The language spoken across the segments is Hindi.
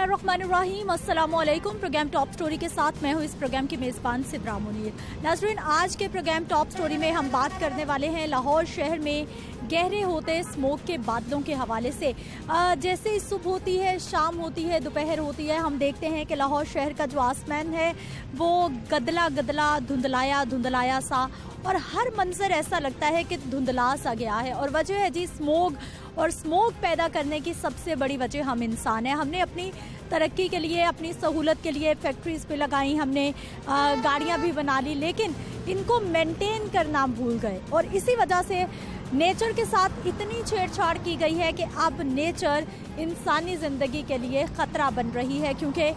बिस्मिल्लाहिर्रहमानिर्रहीम, अस्सलामुअलैकुम। प्रोग्राम टॉप स्टोरी के साथ मैं हूँ इस प्रोग्राम की मेज़बान सिद्रा मुनीर। नाज़रीन, आज के प्रोग्राम टॉप स्टोरी में हम बात करने वाले हैं लाहौर शहर में गहरे होते स्मोक के बादलों के हवाले से। जैसे ही सुबह होती है, शाम होती है, दोपहर होती है, हम देखते हैं कि लाहौर शहर का जो आसमान है वो गदला गदला धुंधलाया धुंधलाया सा, और हर मंजर ऐसा लगता है कि धुंधला सा गया है। और वजह है जी स्मोक, और स्मोक पैदा करने की सबसे बड़ी वजह हम इंसान हैं। हमने अपनी तरक्की के लिए, अपनी सहूलत के लिए फैक्ट्रीज़ पे लगाई, हमने गाड़ियाँ भी बना ली, लेकिन इनको मेंटेन करना भूल गए। और इसी वजह से नेचर के साथ इतनी छेड़छाड़ की गई है कि अब नेचर इंसानी ज़िंदगी के लिए ख़तरा बन रही है, क्योंकि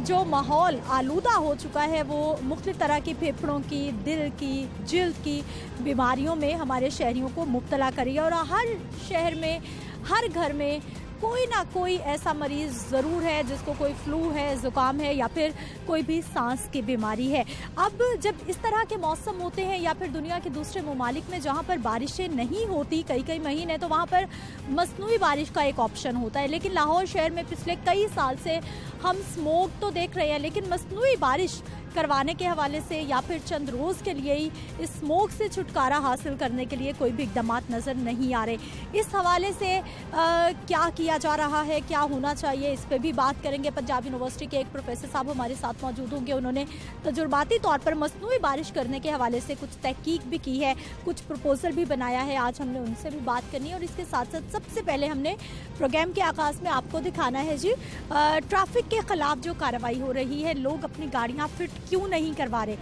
जो माहौल आलूदा हो चुका है वो मुख्तलिफ़ तरह की फेफड़ों की, दिल की, जिल्द की बीमारियों में हमारे शहरियों को मुब्तला करी है। और हर शहर में, हर घर में कोई ना कोई ऐसा मरीज़ ज़रूर है जिसको कोई फ्लू है, ज़ुकाम है, या फिर कोई भी सांस की बीमारी है। अब जब इस तरह के मौसम होते हैं, या फिर दुनिया के दूसरे ममालिक में जहाँ पर बारिशें नहीं होती कई कई महीने, तो वहाँ पर मसनूई बारिश का एक ऑप्शन होता है। लेकिन लाहौर शहर में पिछले कई साल से हम स्मोक तो देख रहे हैं, लेकिन मसनूई बारिश करवाने के हवाले से या फिर चंद रोज़ के लिए ही इस स्मोक से छुटकारा हासिल करने के लिए कोई भी इक़दामात नज़र नहीं आ रहे। इस हवाले से क्या किया जा रहा है, क्या होना चाहिए, इस पर भी बात करेंगे। पंजाब यूनिवर्सिटी के एक प्रोफेसर साहब हमारे साथ मौजूद होंगे। उन्होंने तजुर्बाती तौर पर मसनूई बारिश करने के हवाले से कुछ तहकीक भी की है, कुछ प्रपोजल भी बनाया है। आज हमने उनसे भी बात करनी है। और इसके साथ साथ सबसे पहले हमने प्रोग्राम के आगाज़ में आपको दिखाना है जी ट्रैफिक के ख़िलाफ़ जो कार्रवाई हो रही है। लोग अपनी गाड़ियाँ फिट क्यों नहीं करवा रहे?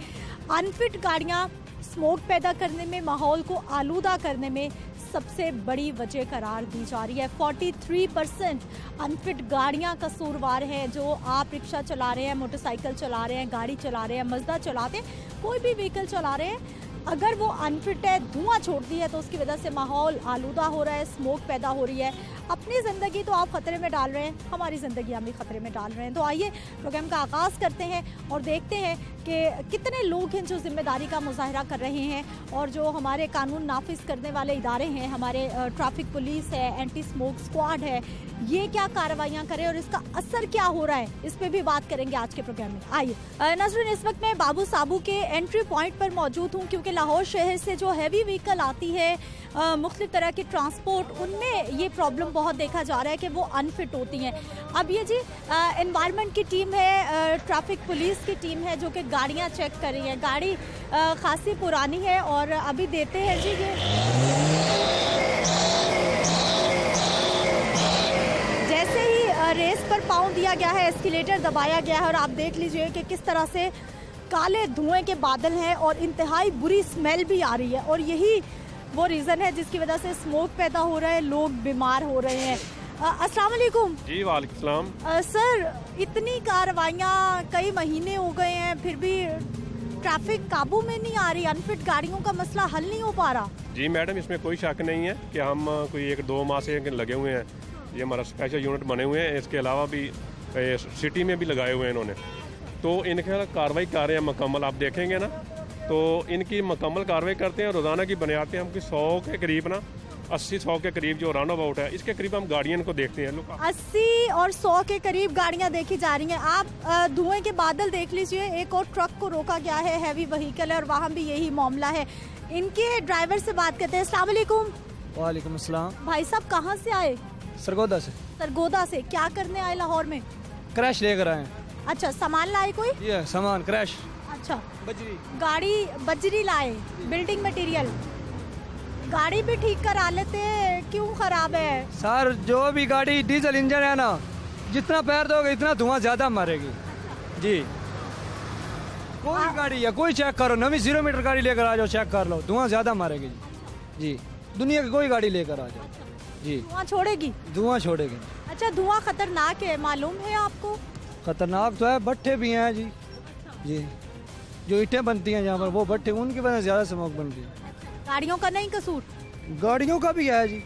अनफिट गाड़ियाँ स्मोक पैदा करने में, माहौल को आलूदा करने में सबसे बड़ी वजह करार दी जा रही है। 43% अनफिट गाड़ियाँ कसूरवार हैं। जो आप रिक्शा चला रहे हैं, मोटरसाइकिल चला रहे हैं, गाड़ी चला रहे हैं, मज़दा चलाते हैं, कोई भी व्हीकल चला रहे हैं, अगर वो अनफिट है, धुआं छोड़ती है, तो उसकी वजह से माहौल आलूदा हो रहा है, स्मोक पैदा हो रही है। अपनी ज़िंदगी तो आप ख़तरे में डाल रहे हैं, हमारी ज़िंदगी हम भी ख़तरे में डाल रहे हैं। तो आइए प्रोग्राम का आगाज़ करते हैं और देखते हैं कि कितने लोग हैं जो ज़िम्मेदारी का मुजाहरा कर रहे हैं, और जो हमारे कानून नाफिज करने वाले इदारे हैं, हमारे ट्रैफिक पुलिस है, एंटी स्मोक स्क्वाड है, ये क्या कार्रवाइयाँ करें और इसका असर क्या हो रहा है, इस पर भी बात करेंगे आज के प्रोग्राम में। आइए नाज़रीन, इस वक्त मैं बाबू साबू के एंट्री पॉइंट पर मौजूद हूँ, क्योंकि लाहौर शहर से जो हैवी व्हीकल आती है, मुख्तलिफ तरह की ट्रांसपोर्ट, उनमें ये प्रॉब्लम बहुत देखा जा रहा है कि वो अनफिट होती हैं। अब ये जी एनवायरनमेंट की टीम है, ट्रैफिक पुलिस की टीम है जो कि गाड़ियाँ चेक कर रही है। गाड़ी खासी पुरानी है और अभी देते हैं जी ये, जैसे ही रेस पर पाँव दिया गया है, एस्केलेटर दबाया गया है, और आप देख लीजिए कि किस तरह से काले धुएं के बादल हैं और इंतहाई बुरी स्मेल भी आ रही है। और यही वो रीज़न है जिसकी वजह से स्मोक पैदा हो रहा है, लोग बीमार हो रहे हैं। अस्सलाम वालेकुम। जी वालेकुम सलाम। सर, इतनी कार्रवाइयाँ कई महीने हो गए हैं, फिर भी ट्रैफिक काबू में नहीं आ रही, अनफिट गाड़ियों का मसला हल नहीं हो पा रहा। जी मैडम, इसमें कोई शक नहीं है कि हम कोई 1-2 माह से लगे हुए हैं। ये हमारा स्पेशल यूनिट बने हुए हैं, इसके अलावा भी सिटी में भी लगाए हुए हैं इन्होंने। तो इनके कार्रवाई कर रहे हैं मुकम्मल। आप देखेंगे ना तो इनकी मुकम्मल कार्रवाई करते हैं। रोज़ाना की बुनियाद पे हम 100 के करीब ना 80-100 के करीब जो रन अबाउट है, इसके करीब हम गाड़ियों को देखते हैं। 80 और 100 के करीब गाड़ियां देखी जा रही हैं। आप धुएं के बादल देख लीजिए। एक और ट्रक को रोका गया है, हैवी व्हीकल है, और वहाँ भी यही मामला है। इनके ड्राइवर से बात करते हैं। अस्सलाम वालेकुम। वालेकुम अस्सलाम। भाई साहब, कहाँ से आए? सरगोदा से। सरगोदा से क्या करने आए लाहौर में? क्रैश लेकर आए। अच्छा, सामान लाए कोई? ये सामान क्रैश। अच्छा, बजरी गाड़ी बजरी लाए, बिल्डिंग मटेरियल। गाड़ी भी ठीक करा लेते, क्यों खराब है? सर, जो भी गाड़ी डीजल इंजन है ना, जितना पैर दोगे इतना धुआं ज्यादा मारेगी जी। कोई गाड़ी या कोई चेक करो, नवी 0 मीटर गाड़ी लेकर आ जाओ, चेक कर लो, धुआं ज्यादा मारेगी जी। दुनिया की कोई गाड़ी लेकर आ जाओ जी, धुआं छोड़ेगी? धुआं छोड़ेगी। अच्छा, धुआं खतरनाक है, मालूम है आपको? खतरनाक तो है, भट्ठे भी हैं जी। जी, जो ईंटें बनती हैं यहाँ पर, वो भट्ठे, उनकी वजह से ज्यादा स्मोक बनती है। गाड़ियों का नहीं कसूर? गाड़ियों का भी है जी।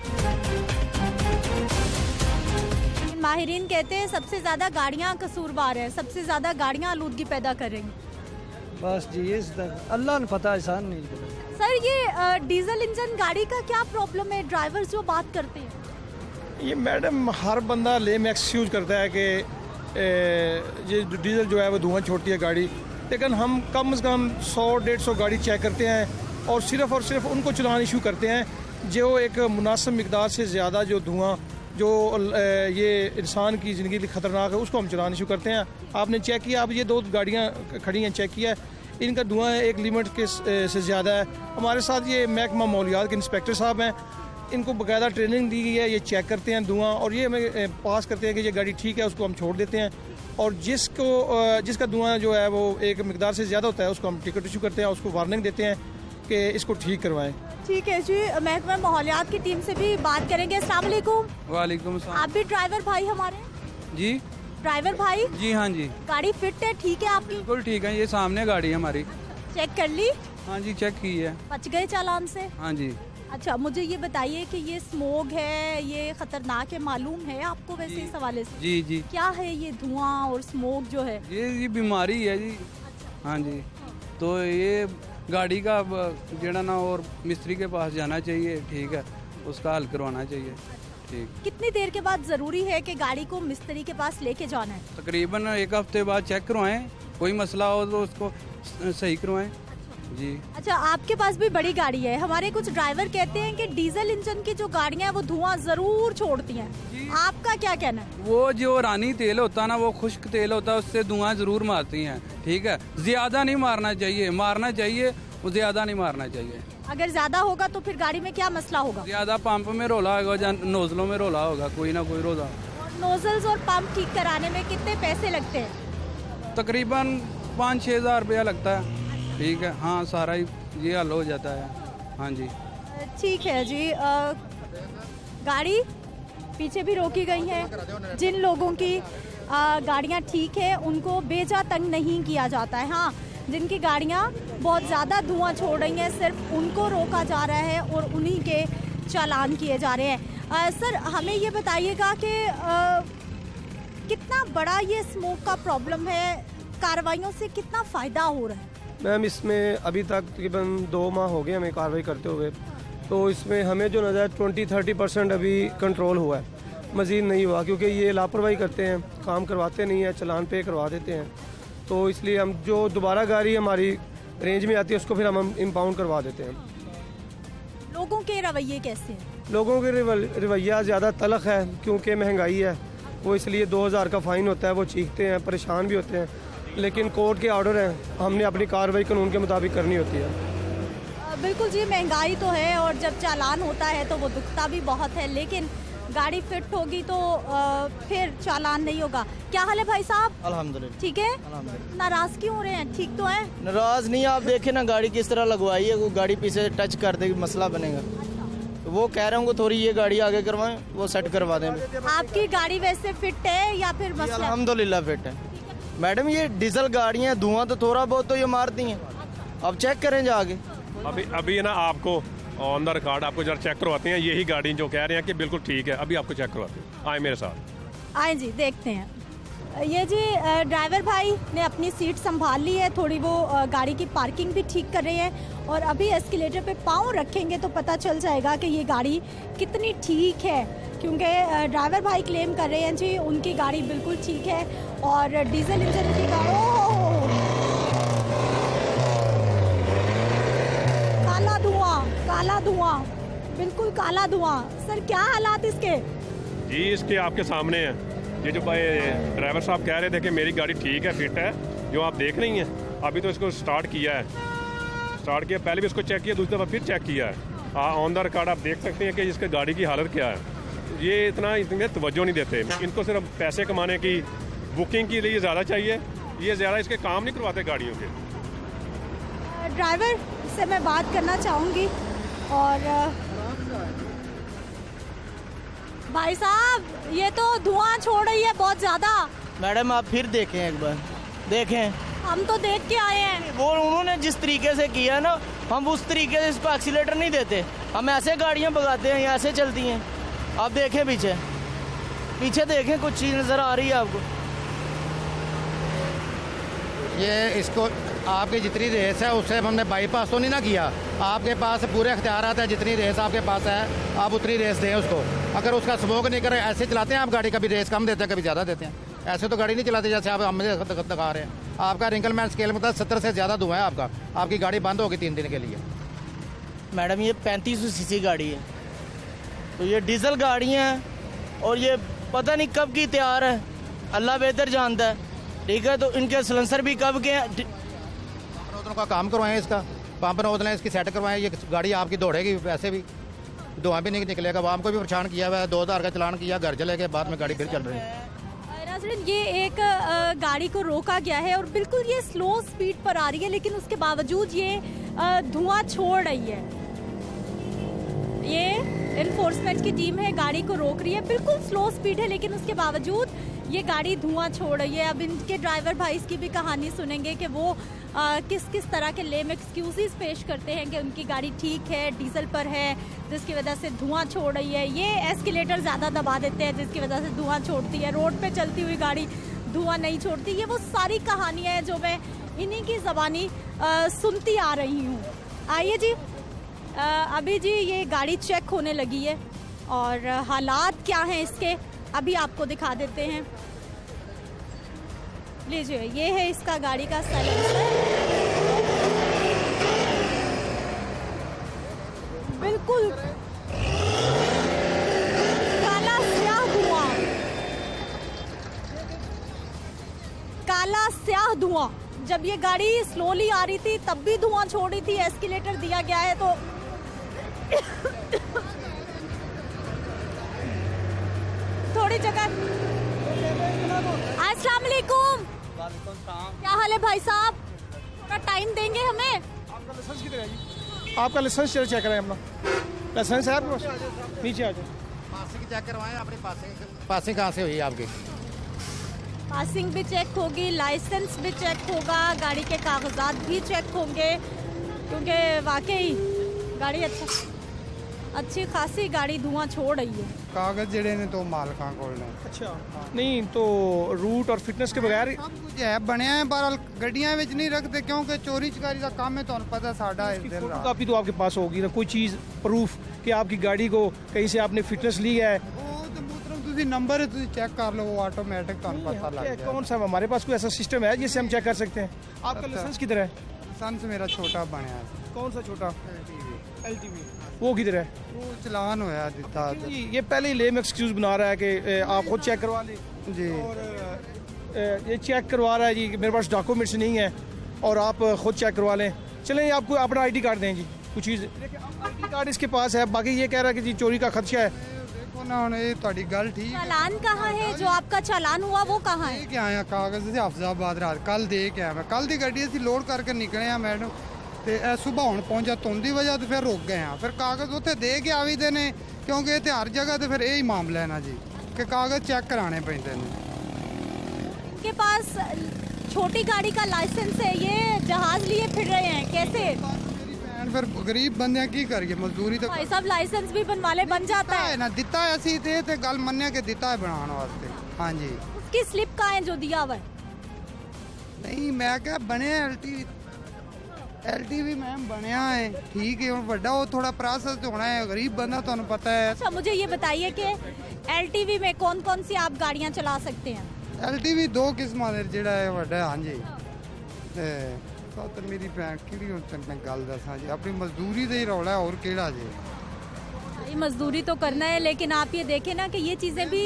माहिरीन कहते हैं सबसे ज्यादा गाड़ियाँ कसूरवार है, सबसे ज्यादा गाड़ियाँ आलूदगी पैदा कर रही हैं। बस जी, ये अल्लाह ने पता, एहसान नहीं पता। सर, ये डीजल इंजन गाड़ी का क्या प्रॉब्लम है? ड्राइवर्स जो बात करते हैं, ये मैडम हर बंदा लेम एक्सक्यूज करता है कि ये डीजल जो है वो धुआं छोड़ती है गाड़ी, लेकिन हम कम से कम 100-150 गाड़ी चेक करते हैं और सिर्फ उनको चलाना शुरू करते हैं जो एक मुनासिब मिकदार से ज़्यादा जो धुआं जो ये इंसान की ज़िंदगी के लिए ख़तरनाक है उसको हम चलाना शुरू करते हैं। आपने चेक किया, आप ये 2 गाड़ियाँ खड़ी हैं, चेक किया, इनका धुआं एक लिमिट के से ज़्यादा है। हमारे साथ ये महकमा मौलियात के इंस्पेक्टर साहब हैं, इनको बाकायदा ट्रेनिंग दी गई है, ये चेक करते हैं धुआं और ये हमें पास करते हैं कि ये गाड़ी ठीक है, उसको हम छोड़ देते हैं और जिसका धुआं जो है वो एक मिकदार से ज़्यादा होता है उसको हम टिकट इशू करते हैं, उसको वार्निंग देते हैं कि इसको ठीक करवाएं। ठीक है जी, महकमा माहौलियात की टीम से भी बात करेंगे। अस्सलाम वालेकुम। वालेकुम सलाम। आप भी ड्राइवर भाई हमारे? जी ड्राइवर भाई जी हाँ जी, गाड़ी फिट है, ठीक है आपकी? बिल्कुल ठीक है, ये सामने गाड़ी है हमारी। चेक कर ली? हाँ जी, चेक की है। बच गए चालान से? हाँ जी अच्छा, मुझे ये बताइए कि ये स्मोक है, ये खतरनाक है, मालूम है आपको वैसे इस हवाले से? जी जी, क्या है ये धुआं और स्मोक जो है? ये बीमारी है जी। हाँ जी, तो ये गाड़ी का जेड़ा ना और मिस्त्री के पास जाना चाहिए, ठीक है, उसका हल करवाना चाहिए। ठीक, कितनी देर के बाद जरूरी है कि गाड़ी को मिस्त्री के पास लेके जाना है? तकरीबन 1 हफ्ते बाद चेक करवाएं, कोई मसला हो तो उसको सही करवाएं जी। अच्छा, आपके पास भी बड़ी गाड़ी है। हमारे कुछ ड्राइवर कहते हैं कि डीजल इंजन की जो गाड़ियां हैं वो धुआं जरूर छोड़ती हैं, आपका क्या कहना है? वो जो रानी तेल होता है ना, वो खुश्क तेल होता है, उससे धुआं जरूर मारती हैं, ठीक है, ज्यादा नहीं मारना चाहिए, मारना चाहिए वो ज्यादा नहीं मारना चाहिए। अगर ज्यादा होगा तो फिर गाड़ी में क्या मसला होगा? ज्यादा पंप में रोला होगा या नोजलों में रोला होगा, कोई ना कोई रोला। नोजल्स और पंप ठीक कराने में कितने पैसे लगते हैं? तकरीबन 5-6 हज़ार रुपया लगता है, ठीक है। हाँ, सारा ही ये हल हो जाता है। हाँ जी, ठीक है जी। गाड़ी पीछे भी रोकी गई है। जिन लोगों की गाड़ियाँ ठीक है उनको बेजा तंग नहीं किया जाता है। हाँ, जिनकी गाड़ियाँ बहुत ज़्यादा धुआं छोड़ रही हैं सिर्फ उनको रोका जा रहा है और उन्हीं के चालान किए जा रहे हैं। सर, हमें ये बताइएगा कि कितना बड़ा ये स्मोक का प्रॉब्लम है, कार्रवाइयों से कितना फ़ायदा हो रहा है? मैम, इसमें अभी तक तकरीबन 2 माह हो गए हमें कार्रवाई करते हुए, तो इसमें हमें जो नज़र 20-30% अभी कंट्रोल हुआ है, मज़ीद नहीं हुआ क्योंकि ये लापरवाही करते हैं, काम करवाते नहीं हैं, चलान पे करवा देते हैं। तो इसलिए हम जो दोबारा गाड़ी हमारी रेंज में आती है उसको फिर हम इम्पाउंड करवा देते हैं। लोगों के रवैये कैसे हैं? लोगों के रवैया ज़्यादा तलख है क्योंकि महंगाई है, वो इसलिए 2000 का फ़ाइन होता है, वो चीखते हैं, परेशान भी होते हैं, लेकिन कोर्ट के ऑर्डर हैं, हमने अपनी कार्रवाई कानून के मुताबिक करनी होती है। बिल्कुल जी, महंगाई तो है और जब चालान होता है तो वो दुखता भी बहुत है, लेकिन गाड़ी फिट होगी तो फिर चालान नहीं होगा। क्या हाल है भाई साहब? अल्हम्दुलिल्लाह ठीक है। अल्हम्दुलिल्लाह। नाराज क्यों हो रहे हैं? ठीक तो है? नाराज नहीं, आप देखें ना गाड़ी किस तरह लगवाई है, वो गाड़ी पीछे टच कर देगी मसला बनेगा। तो वो कह रहे होंगे थोड़ी ये गाड़ी आगे करवाएं, वो सेट करवा दें। आपकी गाड़ी वैसे फिट है या फिर मसला? अल्हम्दुलिल्लाह फिट है मैडम। ये डीजल गाड़ियाँ धुआं तो थोड़ा बहुत तो ये मारती हैं, अब चेक करें जाके। अभी ना आपको ऑन द रिकॉर्ड आपको जरा चेक करवाते हैं, यही गाड़ी जो कह रहे हैं कि बिल्कुल ठीक है, अभी आपको चेक करवाते हैं, आए मेरे साथ। आए जी, देखते हैं। ये जी ड्राइवर भाई ने अपनी सीट संभाल ली है, थोड़ी वो गाड़ी की पार्किंग भी ठीक कर रहे हैं और अभी एस्केलेटर पे पाँव रखेंगे तो पता चल जाएगा कि ये गाड़ी कितनी ठीक है, क्योंकि ड्राइवर भाई क्लेम कर रहे हैं जी उनकी गाड़ी बिल्कुल ठीक है और डीजल इंजन की गाड़ी काला धुआं, बिल्कुल काला धुआं। सर, क्या हालात इसके? जी, इसके आपके सामने है। ये जो भाई ड्राइवर साहब कह रहे थे कि मेरी गाड़ी ठीक है, फिट है, जो आप देख रही हैं, अभी तो इसको स्टार्ट किया है, पहले भी इसको चेक किया, दूसरी दफ़ा फिर चेक किया है। ऑन द रिकॉर्ड आप देख सकते हैं कि इसके गाड़ी की हालत क्या है। ये इतने तवज्जो नहीं देते, इनको सिर्फ पैसे कमाने की बुकिंग के लिए ज़्यादा चाहिए, ये ज़्यादा इसके काम नहीं करवाते गाड़ियों के। ड्राइवर से मैं बात करना चाहूँगी और भाई साहब, ये तो धुआं छोड़ रही है बहुत ज़्यादा। मैडम आप फिर देखें, एक बार देखें। हम तो देख के आए हैं। वो उन्होंने जिस तरीके से किया ना, हम उस तरीके से इस पर एक्सीलेटर नहीं देते, हम ऐसे गाड़ियाँ भगाते हैं, ये ऐसे चलती हैं। आप देखें पीछे देखें, कुछ चीज़ नज़र आ रही है आपको? ये इसको आपकी जितनी रेस है उससे हमने बाईपास तो नहीं ना किया, आपके पास पूरे अख्तियारात है, जितनी रेस आपके पास है आप उतनी रेस दें उसको। अगर उसका स्मोक नहीं करे, ऐसे चलाते हैं आप गाड़ी, कभी रेस कम देते हैं कभी ज़्यादा देते हैं। ऐसे तो गाड़ी नहीं चलाते जैसे आप हमें दिखा रहे हैं। आपका रिंकलमैन स्केल मतलब 70 से ज़्यादा धुआं है आपका। आपकी गाड़ी बंद होगी 3 दिन के लिए। मैडम ये 3500 सीसी गाड़ी है, तो ये डीजल गाड़ी है और ये पता नहीं कब की तैयार है, अल्लाह बेहतर जानता है। ठीक है, तो इनके सिलेंसर भी कब के हैं। नोजलों का काम करवाएं, इसका पंप नोजलें इसकी सेट करवाएं। ये गाड़ी आपकी दौड़ेगी, वैसे भी धुआं भी नहीं निकलेगा। वाम को भी परेशान किया हुआ है, 2000 का चलान किया, घर चले गए, बाद में गाड़ी फिर चल रही है। नाज़रीन, ये एक गाड़ी को रोका गया है और बिल्कुल ये स्लो स्पीड पर आ रही है, लेकिन उसके बावजूद ये धुआं छोड़ रही है। ये इन्फोर्समेंट की टीम है, गाड़ी को रोक रही है, बिल्कुल स्लो स्पीड है, लेकिन उसके बावजूद ये गाड़ी धुआं छोड़ रही है। अब इनके ड्राइवर भाई इसकी भी कहानी सुनेंगे कि वो किस किस तरह के लेम एक्सक्यूजेस पेश करते हैं कि उनकी गाड़ी ठीक है, डीजल पर है, जिसकी वजह से धुआं छोड़ रही है। ये एस्केलेटर ज़्यादा दबा देते हैं, जिसकी वजह से धुआं छोड़ती है। रोड पे चलती हुई गाड़ी धुआं नहीं छोड़ती। ये वो सारी कहानियाँ हैं जो मैं इन्हीं की ज़बानी सुनती आ रही हूँ। आइए जी, अभी जी ये गाड़ी चेक होने लगी है और हालात क्या हैं इसके अभी आपको दिखा देते हैं। लीजिए, ये है इसका गाड़ी का साइलेंसर। बिल्कुल काला स्याह धुआं, काला स्याह धुआं। जब ये गाड़ी स्लोली आ रही थी तब भी धुआं छोड़ रही थी। एस्केलेटर दिया गया है तो थोड़ी जगह। अस्सलाम वालेकुम, क्या हाल है भाई साहब? थोड़ा टाइम देंगे हमें? आपका लाइसेंस किधर है जी? आपका लाइसेंस चेक कराएं अपना। लाइसेंस है आपके पास? नीचे आ जाओ। पासिंग चेक करवाएं अपनी। पासिंग कहाँ से हुई आपकी? पासिंग भी चेक होगी, लाइसेंस भी चेक होगा, गाड़ी के कागजात भी चेक होंगे, क्योंकि वाकई गाड़ी अच्छी खासी गाड़ी धुआं छोड़ रही है। कागज जेड़े ने तो मालकां कोल ने। अच्छा, नहीं तो रूट और फिटनेस के बगैर सब कुछ है बनया है, पर गड्डियां विच नहीं रखते क्योंकि चोरी चकारी का काम है। तुहानू पता साडा इस दिन रात कापी तो आपके पास होगी ना, कोई चीज़ प्रूफ कि आपकी गाड़ी को कहीं से आपने फिटनेस ली है। ਉਹ ਤੇ ਮੁਹਤਰਮ ਤੁਸੀਂ ਨੰਬਰ ਹੈ ਤੁਸੀਂ ਚੈੱਕ ਕਰ ਲਓ ਆਟੋਮੈਟਿਕ ਤੁਹਾਨੂੰ ਪਤਾ ਲੱਗ क्या- जाएगा। कौन सा हमारे पास कोई ऐसा सिस्टम है जिससे हम चेक कर सकते हैं? आपका लाइसेंस किधर है? लाइसेंस मेरा छोटा बनया है। कौन सा छोटा? LTV। वो किधर है? वो चलान होया दिता जी, ये पहले ही लेम एक्सक्यूज बना रहा है कि आप खुद चेक करवा लें। जी। और ये चेक करवा रहा है जी कि मेरे पास डॉक्यूमेंट्स नहीं है और आप खुद चेक करवा लें। चलें, आपको अपना ID कार्ड दें जी, कुछ चीज़। ID कार्ड इसके पास है, बाकी ये कह रहा है कि जी चोरी का खदशा है। देखो ना हुन ये ਤੁਹਾਡੀ ਗੱਲ ठीक है। चालान कहाँ है? जो आपका चालान हुआ वो कहाँ है? ਦੇ ਕੇ ਆਇਆ ਕਾਗਜ਼ ਤੇ ਹਫਜ਼ਾਬਾਦ ਰਾਤ ਕੱਲ ਦੇ ਕੇ ਆਇਆ ਮੈਂ। ਕੱਲ ਦੀ ਗੱਡੀ ਅਸੀਂ ਲੋਡ ਕਰਕੇ ਨਿਕਲੇ ਆ ਮੈਡਮ, ਤੇ ਇਹ ਸਵੇਰ ਹੁਣ ਪਹੁੰਚਾ ਧੁੰਦ ਦੀ ਵਜ੍ਹਾ ਤੇ ਫਿਰ ਰੁਕ ਗਏ ਆ। ਫਿਰ ਕਾਗਜ਼ ਉੱਥੇ ਦੇ ਕੇ ਆਵੀ ਦੇ ਨੇ ਕਿਉਂਕਿ ਇੱਥੇ ਹਰ ਜਗ੍ਹਾ ਤੇ ਫਿਰ ਇਹ ਹੀ ਮਾਮਲਾ ਹੈ ਨਾ ਜੀ ਕਿ ਕਾਗਜ਼ ਚੈੱਕ ਕਰਾਣੇ ਪੈਂਦੇ ਨੇ। के पास छोटी गाड़ी का लाइसेंस है, ये जहाज लिए फिर रहे हैं कैसे? ਮੇਰੀ ਭੈਣ ਫਿਰ ਗਰੀਬ ਬੰਦਿਆਂ ਕੀ ਕਰੀਏ, ਮਜ਼ਦੂਰੀ ਤਾਂ भाई साहब लाइसेंस भी बनवा ले, बन जाता है। ਨਾ ਦਿੱਤਾ ਹੈ ਅਸੀਂ ਤੇ ਗੱਲ ਮੰਨਿਆ ਕਿ ਦਿੱਤਾ ਹੈ ਬਣਾਉਣ ਵਾਸਤੇ। ਹਾਂਜੀ, उसकी स्लिप कहाँ है जो दिया हुआ है? ਨਹੀਂ ਮੈਂ ਕਿਹਾ ਬਣਿਆ LTV मैम ਬਣਿਆ ਹੈ ਠੀਕ ਹੈ। ਹੁਣ ਵੱਡਾ ਉਹ ਥੋੜਾ ਪ੍ਰੋਸੈਸ ਤੇ ਹੋਣਾ ਹੈ, ਗਰੀਬ ਬੰਦਾ ਤੁਹਾਨੂੰ ਪਤਾ ਹੈ। अच्छा, मुझे ये बताइए कि LTV में कौन कौन सी आप गाड़ियाँ चला सकते हैं? LTV ਦੋ ਕਿਸਮਾਂ ਦੇ ਜਿਹੜਾ ਹੈ ਵੱਡਾ। ਹਾਂਜੀ, ਤੇ ਸੱਤ ਮੇਰੀ ਭੈਣ ਕਿਹੜੀ ਹੁਣ ਤੈਨੂੰ ਮੈਂ ਗੱਲ ਦੱਸਾਂ ਜੀ, ਆਪਣੀ ਮਜ਼ਦੂਰੀ ਦਾ ਹੀ ਰੌਲਾ ਹੋਰ ਕਿਹੜਾ ਜੀ। ये मजदूरी तो करना है, लेकिन आप ये देखें ना कि ये चीज़ें भी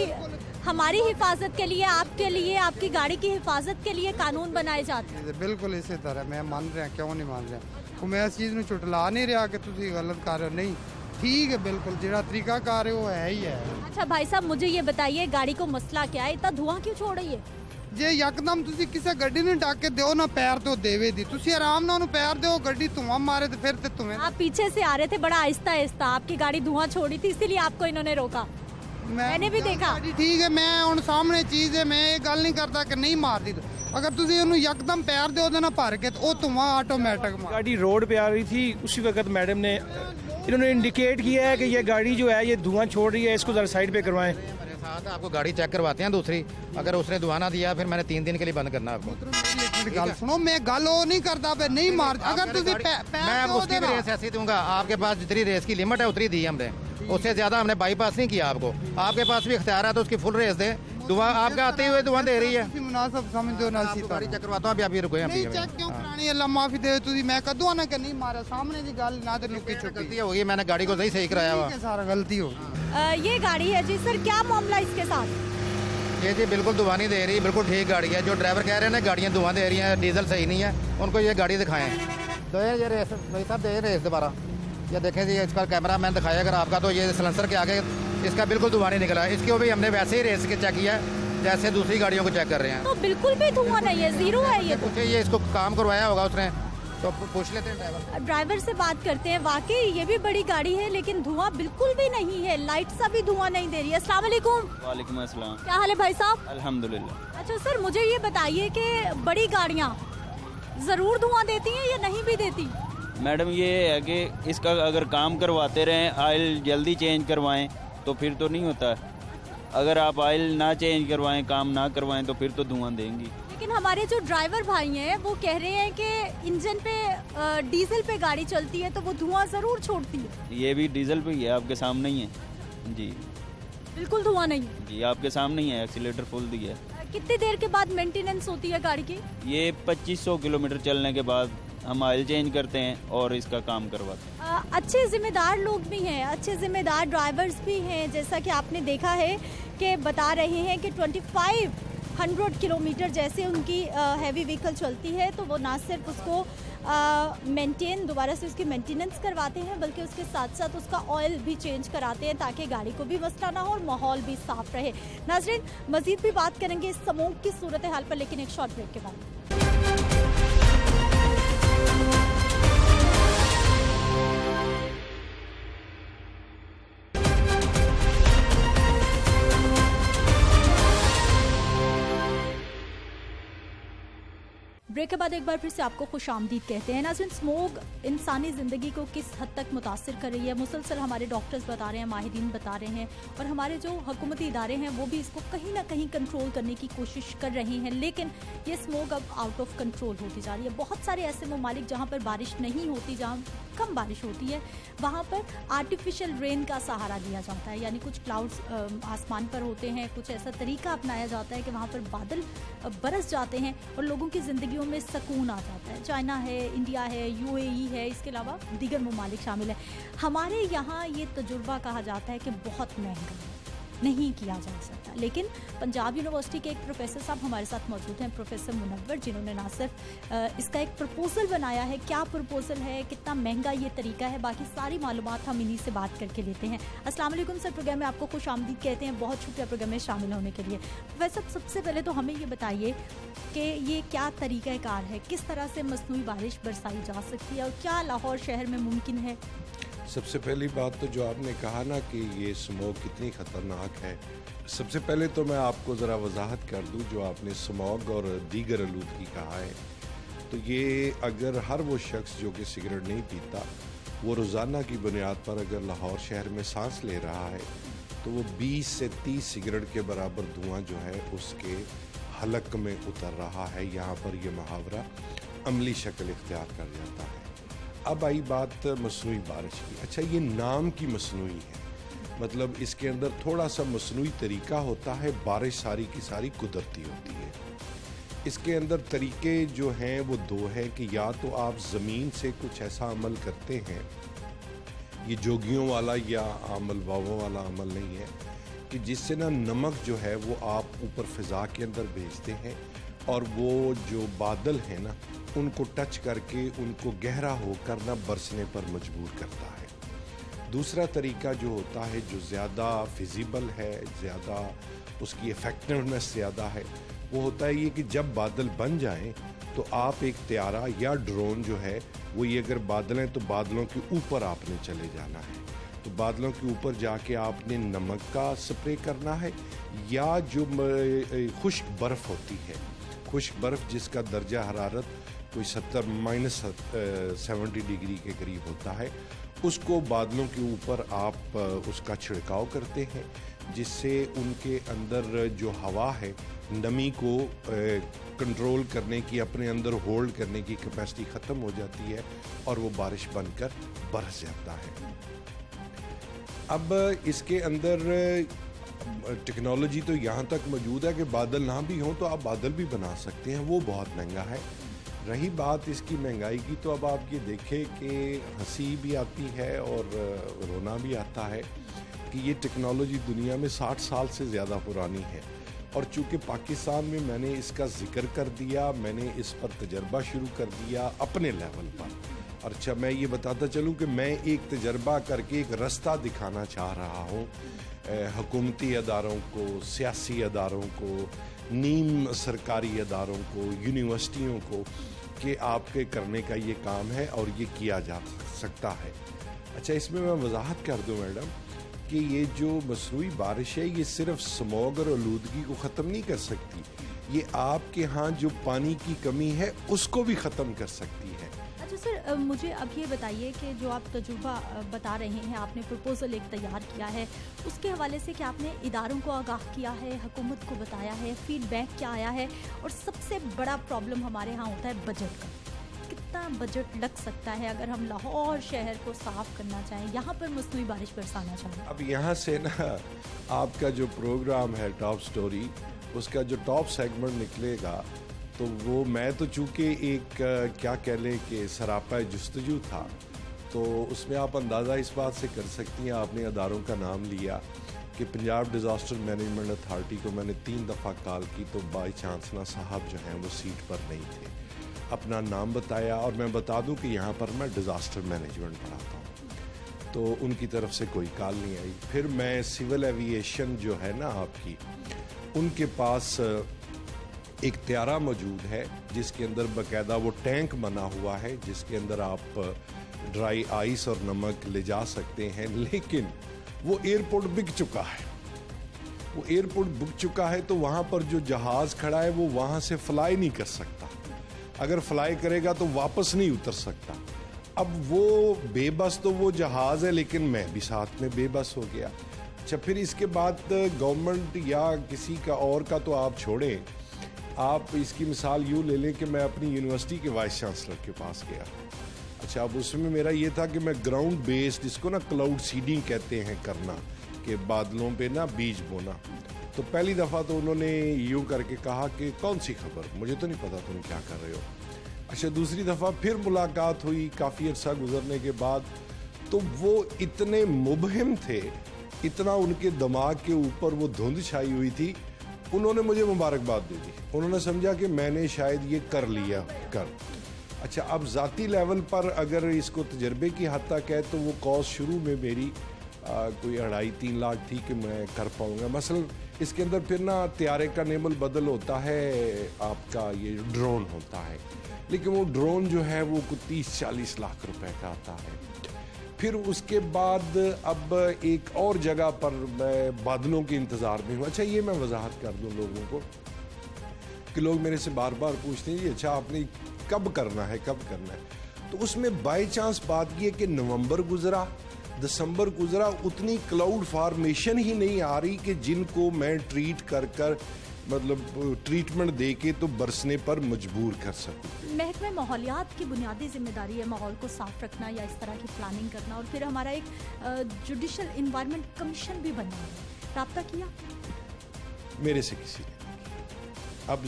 हमारी हिफाजत के लिए, आपके लिए, आपकी गाड़ी की हिफाजत के लिए कानून बनाए जाते हैं। ਬਿਲਕੁਲ ਇਸੇ ਤਰ੍ਹਾਂ ਮੈਂ ਮੰਨ ਰਿਹਾ, ਕਿਉਂ ਨਹੀਂ ਮੰਨ ਰਿਹਾ। ਉਹ ਮੈਂ ਇਸ ਚੀਜ਼ ਨੂੰ ਝੁਟਲਾ ਨਹੀਂ ਰਿਹਾ ਕਿ ਤੁਸੀਂ ਗਲਤ ਕਰ ਰਹੇ ਹੋ, ਨਹੀਂ ठीक है, बिल्कुल ਜਿਹੜਾ ਤਰੀਕਾ ਕਰ ਰਹੇ ਹੋ ਉਹ ਹੈ ਹੀ ਹੈ। अच्छा भाई साहब, मुझे ये बताइए गाड़ी को मसला क्या है, इतना धुआं क्यों छोड़ रही है? ਜੇ ਯਕਦਮ ਤੁਸੀਂ ਕਿਸੇ ਗੱਡੀ ਨੂੰ ਢੱਕ ਕੇ ਦਿਓ ਨਾ ਪੈਰ ਤੇ ਉਹ ਦੇਵੇ ਦੀ, ਤੁਸੀਂ ਆਰਾਮ ਨਾਲ ਉਹਨੂੰ ਪੈਰ ਦਿਓ, ਗੱਡੀ ਧੂਆਂ ਮਾਰੇ ਤੇ ਫਿਰ ਤੇ ਧੂਏ। आप पीछे से आ रहे थे बड़ा आहिस्ता आहिस्ता, आपकी गाड़ी धुआं छोड़ी थी, इसीलिए आपको इन्होंने रोका। मैंने भी देखा। ठीक है, मैं ਹੁਣ ਸਾਹਮਣੇ ਚੀਜ਼ ਹੈ, ਮੈਂ ਇਹ ਗੱਲ ਨਹੀਂ ਕਰਦਾ ਕਿ ਨਹੀਂ ਮਾਰਦੀ। अगर ਤੁਸੀਂ ਉਹਨੂੰ ਯਕਦਮ ਪੈਰ ਦਿਓ ਉਹਦੇ ਨਾਲ ਭਰ ਕੇ ਤੇ ਉਹ ਧੂਆਂ ਆਟੋਮੈਟਿਕ ਮਾਰ। गाड़ी रोड पे आ रही थी, उसी वक्त मैडम ने इन्होंने इंडिकेट किया है कि ये गाड़ी जो है ये धुआं छोड़ रही है, इसको जरा साइड पे करवाएं। मेरे साथ आपको गाड़ी चेक करवाते हैं दूसरी, अगर उसने धुआं ना दिया फिर मैंने 3 दिन के लिए बंद करना आपको। ਗੱਲ ਸੁਣੋ, ਮੈਂ ਗੱਲ ਉਹ ਨਹੀਂ ਕਰਦਾ पे नहीं मार। अगर ਤੁਸੀਂ मैं अब उसकी भी रेस ऐसी दूंगा। आपके पास जितनी रेस की लिमिट है उतनी दी हमने, उससे ज्यादा हमने बाईपास नहीं किया आपको। आपके पास भी इख्तियार है तो उसकी फुल रेस दे, धुआं आपके आते हुए धुआं दे रही है। ਤੁਸੀਂ ਮੁਨਾਸਬ ਸਮਝਦੇ ਹੋ ਨਾਲ आपको सीता गाड़ी चेक करवाता हूँ अभी, अभी रुको नहीं चेक क्यों करानी अल्लाह माफी दे तुझी मैं कदू ना करनी मारा सामने की गल ना तो लुकी छुपी गलती हो गई, मैंने गाड़ी को सही कराया हुआ। ठीक है सारा गलती हो गई। ये गाड़ी है जी सर, क्या मामला इसके साथ? ये जी बिल्कुल धुआं नहीं दे रही, बिल्कुल ठीक गाड़ी है। जो ड्राइवर कह रहे हैं ना गाड़ियाँ धुआं दे रही हैं, डीजल सही नहीं है, उनको ये गाड़ी दिखाएं। तो ये रेस भाई साहब दे रेस दोबारा, ये देखें जी इसका कैमरा मैंने दिखाया अगर आपका, तो ये सिलेंसर के आगे इसका बिल्कुल धुआं नहीं निकला है। इसको भी हमने वैसे ही रेस के चेक किया है जैसे दूसरी गाड़ियों को चेक कर रहे हैं। तो बिल्कुल भी धुआं नहीं है, जीरो है ये तो। ये इसको काम करवाया होगा उसने, तो पूछ लेते हैं ड्राइवर। ड्राइवर से बात करते हैं। वाकई ये भी बड़ी गाड़ी है लेकिन धुआं बिल्कुल भी नहीं है, लाइट सा भी धुआं नहीं दे रही है। अस्सलाम वालेकुम। वालेकुम अस्सलाम। क्या हाल है भाई साहब? अल्हम्दुलिल्लाह। अच्छा सर, मुझे ये बताइए कि बड़ी गाड़ियाँ जरूर धुआं देती हैं या नहीं भी देती? मैडम ये है कि इसका अगर काम करवाते रहें, ऑयल जल्दी चेंज करवाएं तो फिर तो नहीं होता है। अगर आप ऑयल ना चेंज करवाएं, काम ना करवाएं तो फिर तो धुआं देंगी। लेकिन हमारे जो ड्राइवर भाई हैं वो कह रहे हैं कि इंजन पे डीजल पे गाड़ी चलती है तो वो धुआं जरूर छोड़ती है। ये भी डीजल पे ही है, आपके सामने ही है जी। बिल्कुल धुआं नहीं जी आपके सामने ही है, एक्सीलेटर फुल दिया है। कितनी देर के बाद मेंटेनेंस होती है गाड़ी की? ये 2500 किलोमीटर चलने के बाद हम ऑयल चेंज करते हैं और इसका काम करवाते हैं। अच्छे जिम्मेदार लोग भी हैं, अच्छे जिम्मेदार ड्राइवर्स भी हैं। जैसा कि आपने देखा है कि बता रहे हैं कि 2500 किलोमीटर जैसे उनकी हैवी व्हीकल चलती है तो वो ना सिर्फ उसको दोबारा से उसकी मेंटेनेंस करवाते हैं बल्कि उसके साथ साथ उसका ऑयल भी चेंज कराते हैं ताकि गाड़ी को भी मसला ना हो और माहौल भी साफ रहे। नाज़रीन, मजीद भी बात करेंगे इस स्मोक की सूरत हाल पर, लेकिन एक शॉर्ट ब्रेक के बाद। ब्रेक के बाद एक बार फिर से आपको खुश आमदीद कहते हैं। नाज़रीन, स्मोक इंसानी ज़िंदगी को किस हद तक मुतासिर कर रही है, मुसलसल हमारे डॉक्टर्स बता रहे हैं, माहिरीन बता रहे हैं और हमारे जो हुकूमती इदारे हैं वो भी इसको कहीं ना कहीं कंट्रोल करने की कोशिश कर रहे हैं। लेकिन ये स्मोक अब आउट ऑफ कंट्रोल होती जा रही है। बहुत सारे ऐसे ममालिक जहाँ पर बारिश नहीं होती, जहाँ कम बारिश होती है, वहाँ पर आर्टिफिशियल रेन का सहारा लिया जाता है, यानी कुछ क्लाउड्स आसमान पर होते हैं, कुछ ऐसा तरीका अपनाया जाता है कि वहाँ पर बादल बरस जाते हैं और लोगों की ज़िंदगियों में सुकून आ जाता है। चाइना है, इंडिया है, यूएई है, इसके अलावा दीगर ममालिक शामिल है। हमारे यहाँ ये तजुर्बा कहा जाता है कि बहुत महंगा है, नहीं किया जा सकता। लेकिन पंजाब यूनिवर्सिटी के एक प्रोफेसर साहब हमारे साथ मौजूद हैं, प्रोफेसर मुनव्वर, जिन्होंने ना सिर्फ इसका एक प्रपोजल बनाया है, क्या प्रपोजल है, कितना महंगा ये तरीका है, बाकी सारी मालूमात हम इन्हीं से बात करके लेते हैं। अस्सलाम वालेकुम सर, प्रोग्राम में आपको खुश आमदीद कहते हैं, बहुत शुक्रिया प्रोग्राम में शामिल होने के लिए। प्रोफेसर, सबसे पहले तो हमें ये बताइए कि ये क्या तरीक़ाकार है, किस तरह से मसनूई बारिश बरसाई जा सकती है और क्या लाहौर शहर में मुमकिन है? सबसे पहली बात तो जो आपने कहा ना कि ये स्मोक कितनी ख़तरनाक है, सबसे पहले तो मैं आपको ज़रा वजाहत कर दूं। जो आपने स्मोक और दीगर आलूदगी कहा है, तो ये अगर हर वो शख्स जो कि सिगरेट नहीं पीता वो रोज़ाना की बुनियाद पर अगर लाहौर शहर में सांस ले रहा है तो वो 20 से 30 सिगरेट के बराबर धुआं जो है उसके हलक में उतर रहा है। यहाँ पर ये मुहावरा अमली शक्ल इख्तियार कर जाता है। अब आई बात मसनूई बारिश की। अच्छा, ये नाम की मसनूई है, मतलब इसके अंदर थोड़ा सा मसनूई तरीका होता है, बारिश सारी की सारी कुदरती होती है। इसके अंदर तरीके जो हैं वो दो हैं कि या तो आप ज़मीन से कुछ ऐसा अमल करते हैं, ये जोगियों वाला या अमल बाबों वाला अमल नहीं है, कि जिससे ना नमक जो है वो आप ऊपर फ़िज़ा के अंदर भेजते हैं और वो जो बादल हैं ना उनको टच करके उनको गहरा होकर ना बरसने पर मजबूर करता है। दूसरा तरीका जो होता है, जो ज़्यादा फिजिबल है, ज़्यादा उसकी इफ़ेक्टिवनेस ज़्यादा है, वो होता है ये कि जब बादल बन जाएं तो आप एक त्यारा या ड्रोन जो है वो ये अगर बादल हैं तो बादलों के ऊपर आपने चले जाना है, तो बादलों के ऊपर जाके आपने नमक का स्प्रे करना है या जो खुश्क बर्फ़ होती है, खुश्क बर्फ़ जिसका दर्जा हरारत कोई 70 डिग्री के करीब होता है, उसको बादलों के ऊपर आप उसका छिड़काव करते हैं, जिससे उनके अंदर जो हवा है नमी को कंट्रोल करने की, अपने अंदर होल्ड करने की कैपेसिटी ख़त्म हो जाती है और वो बारिश बनकर बरस जाता है। अब इसके अंदर टेक्नोलॉजी तो यहाँ तक मौजूद है कि बादल ना भी हों तो आप बादल भी बना सकते हैं, वो बहुत महंगा है। रही बात इसकी महंगाई की, तो अब आप ये देखें कि हंसी भी आती है और रोना भी आता है कि ये टेक्नोलॉजी दुनिया में 60 साल से ज़्यादा पुरानी है, और चूँकि पाकिस्तान में मैंने इसका जिक्र कर दिया, मैंने इस पर तजर्बा शुरू कर दिया अपने लेवल पर। अच्छा, मैं ये बताता चलूँ कि मैं एक तजर्बा करके एक रास्ता दिखाना चाह रहा हूँ हुकूमती अदारों को, सियासी अदारों को, नीम सरकारी अदारों को, यूनिवर्सिटियों को, कि आपके करने का ये काम है और ये किया जा सकता है। अच्छा, इसमें मैं वजाहत कर दूँ मैडम कि ये जो मसनूई बारिश है ये सिर्फ स्मॉग और आलूदगी को ख़त्म नहीं कर सकती, ये आपके यहाँ जो पानी की कमी है उसको भी ख़त्म कर सकती है। अच्छा सर, मुझे अब ये बताइए कि जो आप तजुर्बा बता रहे हैं, आपने प्रपोजल एक तैयार किया है, उसके हवाले से क्या आपने इदारों को आगाह किया है, हुकूमत को बताया है, फीडबैक क्या आया है? और सबसे बड़ा प्रॉब्लम हमारे यहाँ होता है बजट का। कितना बजट लग सकता है अगर हम लाहौर शहर को साफ करना चाहें, यहाँ पर मसनूई बारिश बरसाना चाहें? अब यहाँ से ना आपका जो प्रोग्राम है टॉप स्टोरी, उसका जो टॉप सेगमेंट निकलेगा, तो वो मैं तो चूँकि एक क्या कह लें कि सरापा जुस्तजू था, तो उसमें आप अंदाज़ा इस बात से कर सकती हैं, आपने अदारों का नाम लिया कि पंजाब डिज़ास्टर मैनेजमेंट अथॉरिटी को मैंने 3 दफ़ा कॉल की, तो बाई चांसलर साहब जो हैं वो सीट पर नहीं थे। अपना नाम बताया, और मैं बता दूं कि यहाँ पर मैं डिज़ास्टर मैनेजमेंट पढ़ाता हूँ, तो उनकी तरफ से कोई कॉल नहीं आई। फिर मैं सिविल एविएशन जो है ना आपकी, उनके पास एक त्यारा मौजूद है जिसके अंदर बाकायदा वो टैंक बना हुआ है जिसके अंदर आप ड्राई आइस और नमक ले जा सकते हैं, लेकिन वो एयरपोर्ट बिक चुका है। वो एयरपोर्ट बिक चुका है तो वहाँ पर जो जहाज़ खड़ा है वो वहाँ से फ्लाई नहीं कर सकता, अगर फ्लाई करेगा तो वापस नहीं उतर सकता। अब वो बेबस तो वो जहाज़ है, लेकिन मैं भी साथ में बेबस हो गया। अच्छा, फिर इसके बाद गवर्नमेंट या किसी का और का तो आप छोड़ें, आप इसकी मिसाल यूँ ले लें कि मैं अपनी यूनिवर्सिटी के वाइस चांसलर के पास गया। अच्छा, अब उसमें मेरा ये था कि मैं ग्राउंड बेस्ड, जिसको ना क्लाउड सीडिंग कहते हैं, करना कि बादलों पे ना बीज बोना। तो पहली दफ़ा तो उन्होंने यूँ करके कहा कि कौन सी खबर, मुझे तो नहीं पता तुम क्या कर रहे हो। अच्छा, दूसरी दफ़ा फिर मुलाकात हुई काफ़ी अर्सा गुजरने के बाद, तो वो इतने मुबहिम थे, इतना उनके दिमाग के ऊपर वो धुंध छाई हुई थी, उन्होंने मुझे मुबारकबाद दे दी। उन्होंने समझा कि मैंने शायद ये कर लिया कर। अच्छा, अब ज़ाती लेवल पर अगर इसको तजर्बे की हद तक है तो वो कॉस्ट शुरू में मेरी कोई 2.5-3 लाख थी कि मैं कर पाऊँगा। मसलन इसके अंदर फिर ना त्यारे का नेमल बदल होता है, आपका ये ड्रोन होता है, लेकिन वो ड्रोन जो है वो 30-40 लाख रुपए का आता है। फिर उसके बाद अब एक और जगह पर मैं बादलों के इंतज़ार में हूँ। अच्छा, ये मैं वजाहत कर दूँ लोगों को कि लोग मेरे से बार बार पूछते हैं, अच्छा आपने कब करना है, कब करना है? तो उसमें बाई चांस बात ये कि नवंबर गुजरा, दिसंबर गुजरा, उतनी क्लाउड फॉर्मेशन ही नहीं आ रही कि जिनको मैं ट्रीट कर मतलब ट्रीटमेंट दे के तो बरसने पर मजबूर कर सकूं। महकमे माहौलियात की बुनियादी जिम्मेदारी है माहौल को साफ रखना या इस तरह की प्लानिंग करना, और फिर हमारा एक जुडिशल इन्वायरमेंट कमीशन भी बनना है। राब्ता किया? मेरे से किसी ने नहीं। अब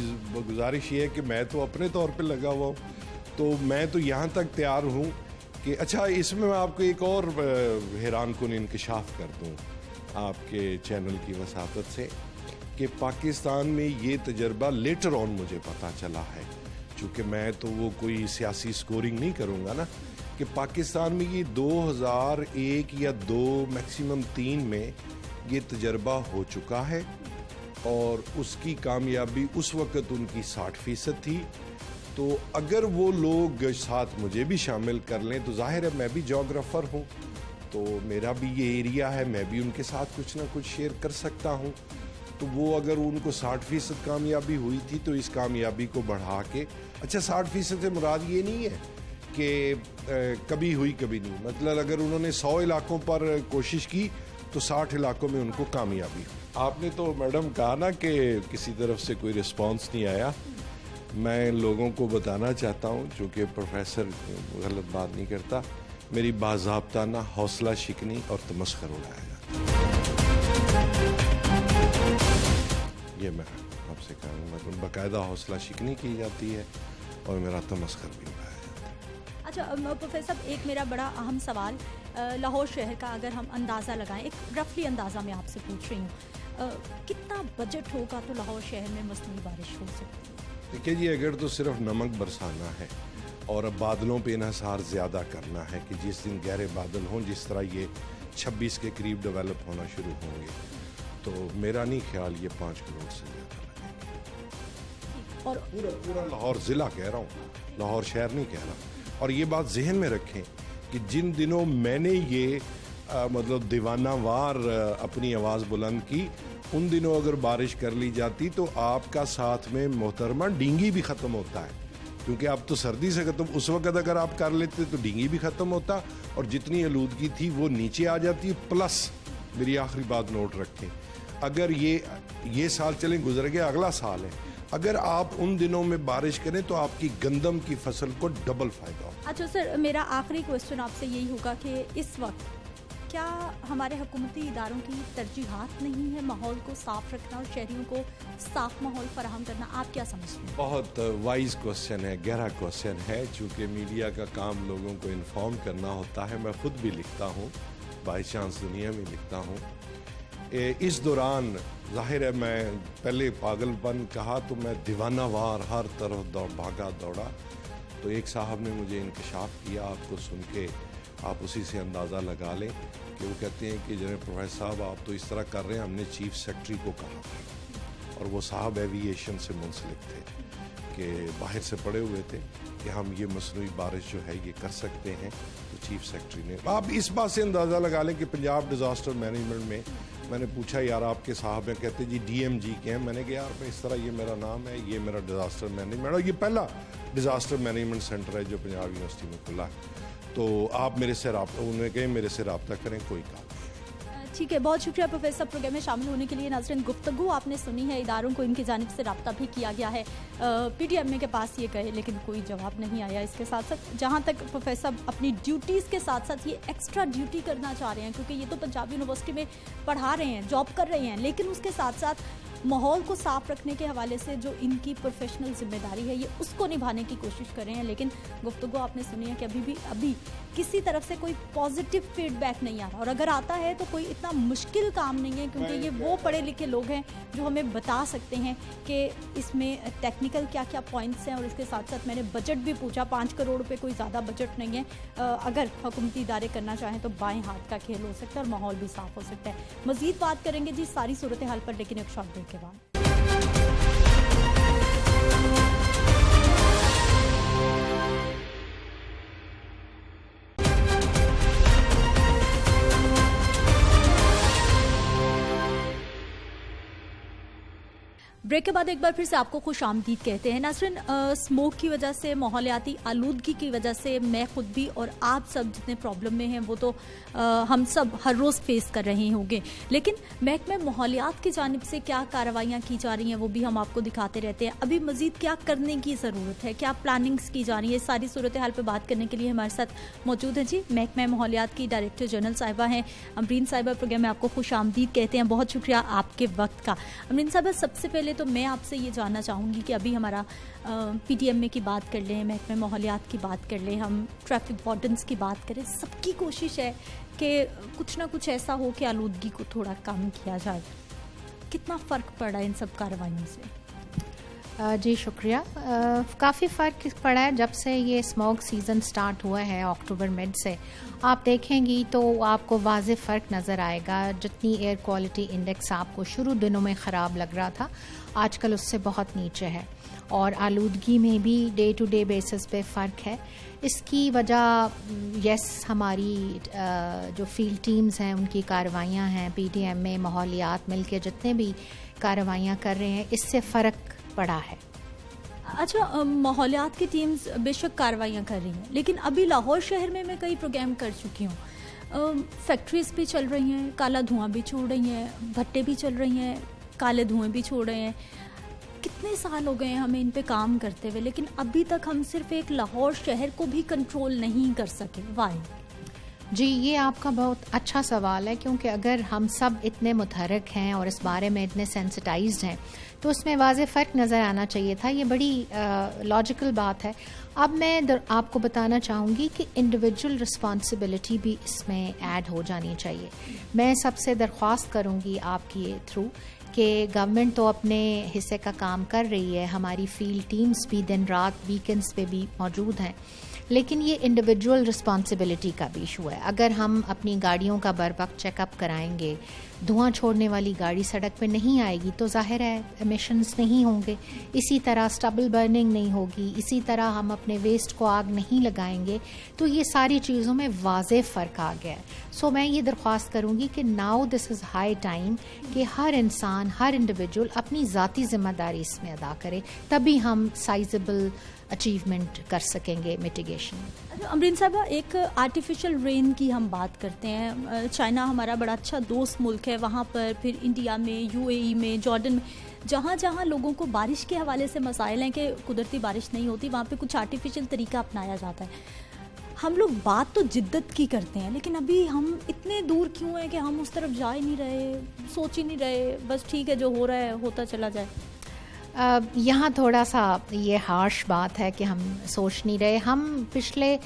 गुजारिश ये है कि मैं तो अपने तौर पे लगा हुआ हूँ, तो मैं तो यहाँ तक तैयार हूँ कि अच्छा, इसमें मैं आपको एक और हैरान कुन इंकशाफ कर दूँ आपके चैनल की वसातत से कि पाकिस्तान में ये तजर्बा लेटर ऑन मुझे पता चला है, चूँकि मैं तो वो कोई सियासी स्कोरिंग नहीं करूँगा ना, कि पाकिस्तान में ये 2001 या 2 मैक्सिमम 3 में ये तजर्बा हो चुका है, और उसकी कामयाबी उस वक़्त उनकी 60% थी। तो अगर वो लोग साथ मुझे भी शामिल कर लें तो जाहिर है मैं भी जोग्राफ़र हूँ, तो मेरा भी ये एरिया है, मैं भी उनके साथ कुछ ना कुछ शेयर कर सकता हूँ। तो वो अगर उनको 60% कामयाबी हुई थी तो इस कामयाबी को बढ़ा के, अच्छा 60% से मुराद ये नहीं है कि कभी हुई कभी नहीं, मतलब अगर उन्होंने 100 इलाकों पर कोशिश की तो 60 इलाकों में उनको कामयाबी। आपने तो मैडम कहा ना कि किसी तरफ से कोई रिस्पांस नहीं आया, मैं लोगों को बताना चाहता हूँ, चूँकि प्रोफेसर गलत बात नहीं करता, मेरी बाज़ाब्ता ना हौसला शिकनी और तमस्खर उड़ाया जाता है। बाकायदा हौसला शिकनी की जाती है और मेरा तमस्खर भी उड़ाया जाता है। अच्छा प्रोफेसर साहब, एक मेरा बड़ा अहम सवाल, लाहौर शहर का अगर हम अंदाज़ा लगाएं, एक रफली अंदाज़ा मैं आपसे पूछ रही हूँ, कितना बजट होगा तो लाहौर शहर में मौसमी बारिश हो सकती है? देखिए जी, अगर तो सिर्फ नमक बरसाना है और अब बादलों पे इन्हसार ज़्यादा करना है कि जिस दिन गहरे बादल हों, जिस तरह ये 26 के करीब डेवलप होना शुरू होंगे, तो मेरा नहीं ख्याल ये 5 करोड़ से ज़्यादा लगेंगे। और पूरा लाहौर ज़िला कह रहा हूँ, लाहौर शहर नहीं कह रहा। और ये बात जहन में रखें कि जिन दिनों मैंने ये मतलब दीवानावार अपनी आवाज़ बुलंद की, उन दिनों अगर बारिश कर ली जाती तो आपका साथ में मोहतरमा डींगी भी ख़त्म होता है, क्योंकि अब तो सर्दी से ख़त्म, उस वक़्त अगर आप कर लेते तो डींगी भी ख़त्म होता और जितनी आलूदगी थी वो नीचे आ जाती। प्लस मेरी आखिरी बात नोट रखें, अगर ये साल चलें गुजर गया, अगला साल है, अगर आप उन दिनों में बारिश करें तो आपकी गंदम की फसल को डबल फ़ायदा हो। अच्छा सर, मेरा आखिरी क्वेश्चन आपसे यही होगा कि इस वक्त क्या हमारे हुकूमती इदारों की तरजीहात नहीं है माहौल को साफ रखना और शहरियों को साफ माहौल फराहम करना? आप क्या समझते हैं? बहुत वाइज क्वेश्चन है, गहरा क्वेश्चन है, चूँकि मीडिया का काम लोगों को इन्फॉर्म करना होता है। मैं खुद भी लिखता हूँ, बाई चांस दुनिया में लिखता हूँ। इस दौरान जाहिर है मैं पहले पागलपन कहा तो मैं दीवानावार हर तरफ भागा दौड़ा, तो एक साहब ने मुझे इंकशाफ किया, आपको सुन के आप उसी से अंदाज़ा लगा लें कि वो कहते हैं कि जनाब प्रोफेसर साहब आप तो इस तरह कर रहे हैं, हमने चीफ सेक्रेटरी को कहा था, और वो साहब एविएशन से मुंसलिक थे कि बाहर से पड़े हुए थे कि हम ये मसनूई बारिश जो है ये कर सकते हैं, तो चीफ सेक्रेटरी ने, आप इस बात से अंदाज़ा लगा लें कि पंजाब डिज़ास्टर मैनेजमेंट में मैंने पूछा यार आपके साहब हैं, कहते जी DMG के हैं। मैंने कहा यार मैं इस तरह, ये मेरा नाम है, ये मेरा डिज़ास्टर मैनेजमेंट, और ये पहला डिज़ास्टर मैनेजमेंट सेंटर है जो पंजाब यूनिवर्सिटी में खुला है, तो आप मेरे से उन्होंने कहे मेरे से रब्ता करें, कोई काम। ठीक है, बहुत शुक्रिया प्रोफेसर प्रोग्राम में शामिल होने के लिए। नाज़रीन, गुफ्तगू आपने सुनी है, इदारों को इनकी जानिब से रब्ता भी किया गया है, PTMA के पास ये गए लेकिन कोई जवाब नहीं आया। इसके साथ साथ जहाँ तक प्रोफेसर अपनी ड्यूटीज़ के साथ साथ ये एक्स्ट्रा ड्यूटी करना चाह रहे हैं, क्योंकि ये तो पंजाब यूनिवर्सिटी में पढ़ा रहे हैं, जॉब कर रहे हैं, लेकिन उसके साथ साथ माहौल को साफ रखने के हवाले से जो इनकी प्रोफेशनल जिम्मेदारी है ये उसको निभाने की कोशिश कर रहे हैं। लेकिन गुफ्तगू आपने सुनी है कि अभी किसी तरफ से कोई पॉजिटिव फीडबैक नहीं आ रहा, और अगर आता है तो कोई इतना मुश्किल काम नहीं है, क्योंकि ये वो पढ़े लिखे लोग हैं जो हमें बता सकते हैं कि इसमें टेक्निकल क्या क्या पॉइंट्स हैं। और इसके साथ साथ मैंने बजट भी पूछा, 5 करोड़ रुपये कोई ज़्यादा बजट नहीं है, अगर हुकूमती इदारे करना चाहें तो बाएँ हाथ का खेल हो सकता है और माहौल भी साफ़ हो सकता है। मज़ीद बात करेंगे जी सारी सूरत हाल पर, लेकिन एक शॉर्ट ब्रेक के बाद। ब्रेक के बाद एक बार फिर से आपको खुश आमदीद कहते हैं। नाज़रीन, स्मोक की वजह से, माहौलियाती आलूदगी की वजह से मैं खुद भी और आप सब जितने प्रॉब्लम में हैं वो तो हम सब हर रोज़ फेस कर रहे होंगे, लेकिन महकमे माहौलियात की जानिब से क्या कार्रवाइयाँ की जा रही हैं वो भी हम आपको दिखाते रहते हैं। अभी मज़ीद क्या करने की ज़रूरत है, क्या प्लानिंग्स की जा रही है, सारी सूरत हाल पर बात करने के लिए हमारे साथ मौजूद हैं जी महकमे माहौलियात की डायरेक्टर जनरल साहिबा हैं अमरीन साहिबा। प्रोग्राम में आपको खुश आमदीद कहते हैं, बहुत शुक्रिया आपके वक्त का। अमरीन साहिबा, सबसे पहले तो मैं आपसे ये जानना चाहूँगी कि अभी हमारा PTMA की बात कर लें, महकमे माहौलियात की बात कर लें, हम ट्रैफिक वार्डन्स की बात करें, सबकी कोशिश है कि कुछ ना कुछ ऐसा हो कि आलूदगी को थोड़ा कम किया जाए। कितना फ़र्क पड़ा इन सब कार्रवाइयों से? जी शुक्रिया। काफ़ी फ़र्क पड़ा है जब से ये स्मोक सीज़न स्टार्ट हुआ है अक्टूबर मिड से। आप देखेंगी तो आपको वाज़े फ़र्क नज़र आएगा। जितनी एयर क्वालिटी इंडेक्स आपको शुरू दिनों में ख़राब लग रहा था, आजकल उससे बहुत नीचे है, और आलूदगी में भी डे टू डे बेसिस पे फ़र्क है। इसकी वजह यस हमारी जो फील्ड टीम्स हैं उनकी कार्रवाइयाँ हैं, PTMA माहौलियात मिल के जितने भी कार्रवाइयाँ कर रहे हैं, इससे फ़र्क पड़ा है। अच्छा, माहौलियात की टीम्स बेशक कार्रवाइयाँ कर रही हैं, लेकिन अभी लाहौर शहर में मैं कई प्रोग्राम कर चुकी हूँ, फैक्ट्रीज भी चल रही हैं, काला धुआं भी छोड़ रही हैं, भट्टे भी चल रही हैं, काले धुएं भी छोड़ रहे हैं। कितने साल हो गए हैं हमें इन पे काम करते हुए, लेकिन अभी तक हम सिर्फ एक लाहौर शहर को भी कंट्रोल नहीं कर सके। वाई? जी, ये आपका बहुत अच्छा सवाल है, क्योंकि अगर हम सब इतने मुतहरक हैं और इस बारे में इतने सेंसिटाइज्ड हैं तो उसमें वाज़े फ़र्क नज़र आना चाहिए था। ये बड़ी लॉजिकल बात है। अब मैं आपको बताना चाहूँगी कि इंडिविजुअल रिस्पॉन्सिबिलिटी भी इसमें ऐड हो जानी चाहिए। मैं सबसे दरख्वास्त करूँगी आपकी थ्रू कि गवर्नमेंट तो अपने हिस्से का काम कर रही है, हमारी फील्ड टीम्स भी दिन रात वीकेंड्स पे भी मौजूद हैं, लेकिन ये इंडिविजुअल रिस्पॉन्सिबिलिटी का भी इशू है। अगर हम अपनी गाड़ियों का बर वक्त चेकअप कराएंगे, धुआं छोड़ने वाली गाड़ी सड़क पे नहीं आएगी तो जाहिर है एमिशंस नहीं होंगे, इसी तरह स्टबल बर्निंग नहीं होगी, इसी तरह हम अपने वेस्ट को आग नहीं लगाएंगे, तो ये सारी चीज़ों में वाज़े फ़र्क आ गया है। सो मैं ये दरख्वास्त करूँगी कि now this is high time कि हर इंसान, हर इंडिविजुअल अपनी ज़ाती ज़िम्मेदारी इसमें अदा करे, तभी हम साइजेबल अचीवमेंट कर सकेंगे मिटिगेशन। अच्छा अमरीन साहबा, एक आर्टिफिशियल रेन की हम बात करते हैं। चाइना हमारा बड़ा अच्छा दोस्त मुल्क है, वहाँ पर फिर इंडिया में, यूएई में, जॉर्डन में, जहाँ जहाँ लोगों को बारिश के हवाले से मसाइल हैं कि कुदरती बारिश नहीं होती, वहाँ पे कुछ आर्टिफिशियल तरीका अपनाया जाता है। हम लोग बात तो जिद्दत की करते हैं, लेकिन अभी हम इतने दूर क्यों हैं कि हम उस तरफ जा ही नहीं रहे, सोच ही नहीं रहे, बस ठीक है जो हो रहा है होता चला जाए। यहाँ थोड़ा सा ये हार्श बात है कि हम सोच नहीं रहे। हम पिछले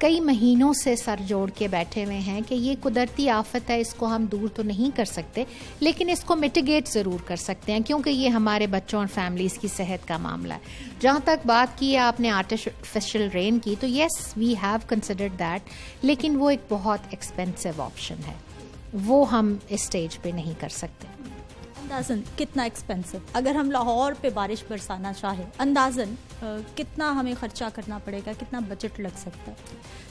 कई महीनों से सर जोड़ के बैठे हुए हैं कि ये कुदरती आफत है, इसको हम दूर तो नहीं कर सकते, लेकिन इसको मिटिगेट ज़रूर कर सकते हैं, क्योंकि ये हमारे बच्चों और फैमिलीज़ की सेहत का मामला है। जहाँ तक बात की है आपने आर्टिफिशियल रेन की, तो yes we have considered that, लेकिन वो एक बहुत एक्सपेंसिव ऑप्शन है, वो हम इस स्टेज पे नहीं कर सकते। अंदाज़न कितना एक्सपेंसिव, अगर हम लाहौर पे बारिश बरसाना चाहें, अंदाज़न कितना हमें ख़र्चा करना पड़ेगा, कितना बजट लग सकता है?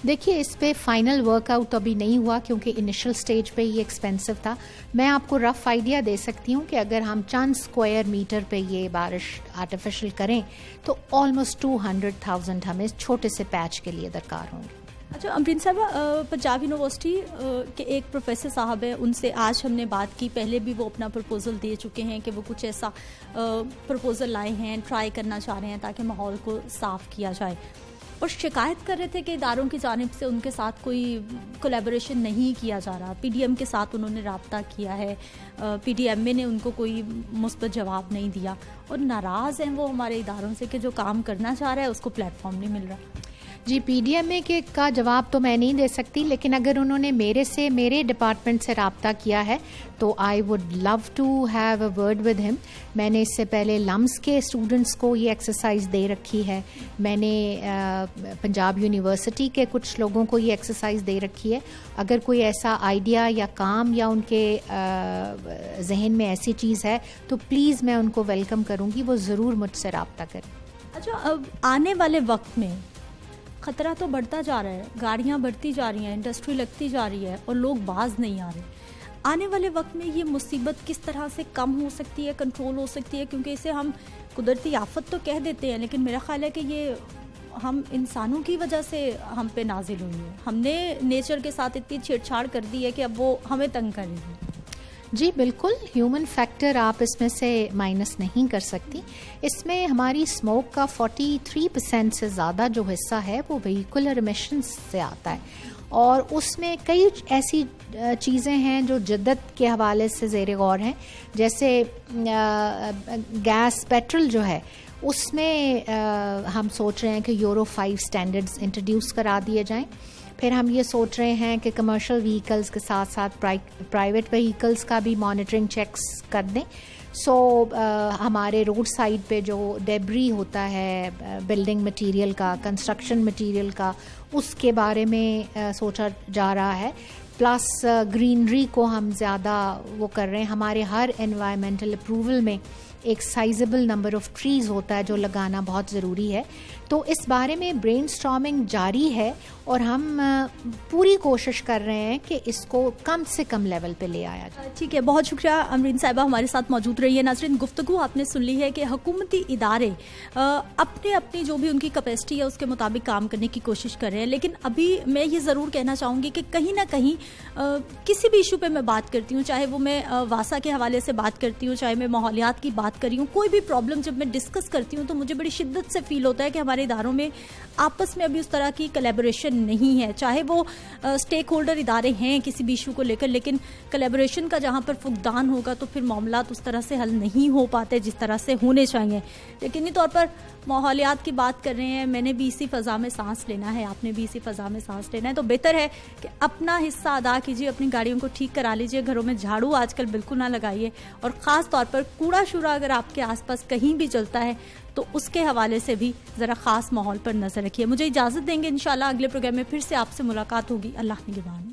देखिए, इस पे फाइनल वर्कआउट अभी नहीं हुआ क्योंकि इनिशियल स्टेज पे ये एक्सपेंसिव था। मैं आपको रफ आइडिया दे सकती हूँ कि अगर हम चंद स्क्वायर मीटर पे ये बारिश आर्टिफिशियल करें तो ऑलमोस्ट 200,000 हमें छोटे से पैच के लिए दरकार होंगे। अच्छा अमरीन साहब, पंजाब यूनिवर्सिटी के एक प्रोफेसर साहब हैं, उनसे आज हमने बात की, पहले भी वो अपना प्रपोज़ल दे चुके हैं कि वो कुछ ऐसा प्रपोज़ल लाए हैं, ट्राई करना चाह रहे हैं ताकि माहौल को साफ़ किया जाए, और शिकायत कर रहे थे कि इदारों की जानिब से उनके साथ कोई कोलैबोरेशन नहीं किया जा रहा। पीडीएम के साथ उन्होंने राब्ता किया है, पीडीएमए ने उनको कोई मुस्बत जवाब नहीं दिया, और नाराज़ हैं वो हमारे इदारों से कि जो काम करना चाह रहा है उसको प्लेटफॉर्म नहीं मिल रहा। जी, पीडीएमए के का जवाब तो मैं नहीं दे सकती, लेकिन अगर उन्होंने मेरे डिपार्टमेंट से रब्ता किया है तो I would love to have a word with him. मैंने इससे पहले लम्स के स्टूडेंट्स को ये एक्सरसाइज दे रखी है, मैंने पंजाब यूनिवर्सिटी के कुछ लोगों को ये एक्सरसाइज दे रखी है। अगर कोई ऐसा आइडिया या काम या उनके जहन में ऐसी चीज़ है तो प्लीज़ मैं उनको वेलकम करूँगी, वो ज़रूर मुझसे रब्ता करें। अच्छा, अब आने वाले वक्त में ख़तरा तो बढ़ता जा रहा है, गाड़ियाँ बढ़ती जा रही हैं, इंडस्ट्री लगती जा रही है और लोग बाज नहीं आ रहे। आने वाले वक्त में ये मुसीबत किस तरह से कम हो सकती है, कंट्रोल हो सकती है? क्योंकि इसे हम कुदरती आफत तो कह देते हैं, लेकिन मेरा ख्याल है कि ये हम इंसानों की वजह से हम पे नाजिल हुई है। हमने नेचर के साथ इतनी छेड़छाड़ कर दी है कि अब वो हमें तंग कर रही है। जी बिल्कुल, ह्यूमन फैक्टर आप इसमें से माइनस नहीं कर सकती। इसमें हमारी स्मोक का 43% से ज़्यादा जो हिस्सा है वो व्हीकुलर एमिशंस से आता है, और उसमें कई ऐसी चीज़ें हैं जो जिद्दत के हवाले से ज़ेर गौर हैं, जैसे गैस पेट्रोल जो है उसमें हम सोच रहे हैं कि यूरो 5 स्टैंडर्ड्स इंट्रोड्यूस करा दिए जाएं। फिर हम ये सोच रहे हैं कि कमर्शियल व्हीकल्स के साथ साथ प्राइवेट व्हीकल्स का भी मॉनिटरिंग चेक्स कर दें। हमारे रोड साइड पे जो डेब्री होता है बिल्डिंग मटेरियल का, कंस्ट्रक्शन मटेरियल का, उसके बारे में सोचा जा रहा है। प्लस ग्रीनरी को हम ज़्यादा वो कर रहे हैं। हमारे हर एनवायरमेंटल अप्रूवल में एक साइजेबल नंबर ऑफ़ ट्रीज़ होता है जो लगाना बहुत ज़रूरी है। तो इस बारे में ब्रेनस्टॉर्मिंग जारी है और हम पूरी कोशिश कर रहे हैं कि इसको कम से कम लेवल पे ले आया जाए। ठीक है, बहुत शुक्रिया अमरीन साहिबा हमारे साथ मौजूद रही है। नाज़रीन, गुफ्तगू आपने सुन ली है कि हुकूमती इदारे अपनी जो भी उनकी कैपेसिटी है उसके मुताबिक काम करने की कोशिश कर रहे हैं, लेकिन अभी मैं ये ज़रूर कहना चाहूँगी कि कहीं ना कहीं किसी भी इशू पे मैं बात करती हूँ, चाहे वो मैं वासा के हवाले से बात करती हूँ, चाहे मैं माहौलियात की बात कर रही हूँ, कोई भी प्रॉब्लम जब मैं डिस्कस करती हूँ तो मुझे बड़ी शिद्दत से फील होता है कि हमारे इदारों में आपस में अभी उस तरह की कोलैबोरेशन नहीं है। चाहे वो स्टेक होल्डर इदारे हैं किसी भी इशू को लेकर, लेकिन कोलैबोरेशन का जहाँ पर फुकदान होगा तो फिर मामलात उस तरह से हल नहीं हो पाते जिस तरह से होने चाहिए। यकीनी तौर पर माहौलियात की बात कर रहे हैं, मैंने भी इसी फ़ज़ा में सांस लेना है, आपने भी इसी फ़ज़ा में सांस लेना है, तो बेहतर है कि अपना हिस्सा अदा कीजिए, अपनी गाड़ियों को ठीक करा लीजिए, घरों में झाड़ू आजकल बिल्कुल ना लगाइए, और ख़ास तौर पर कूड़ा शूड़ा अगर आपके आसपास कहीं भी चलता है तो उसके हवाले से भी ज़रा ख़ास माहौल पर नज़र रखिए। मुझे इजाज़त देंगे, इंशाल्लाह अगले प्रोग्राम में फिर से आपसे मुलाकात होगी। अल्लाह निगहबान।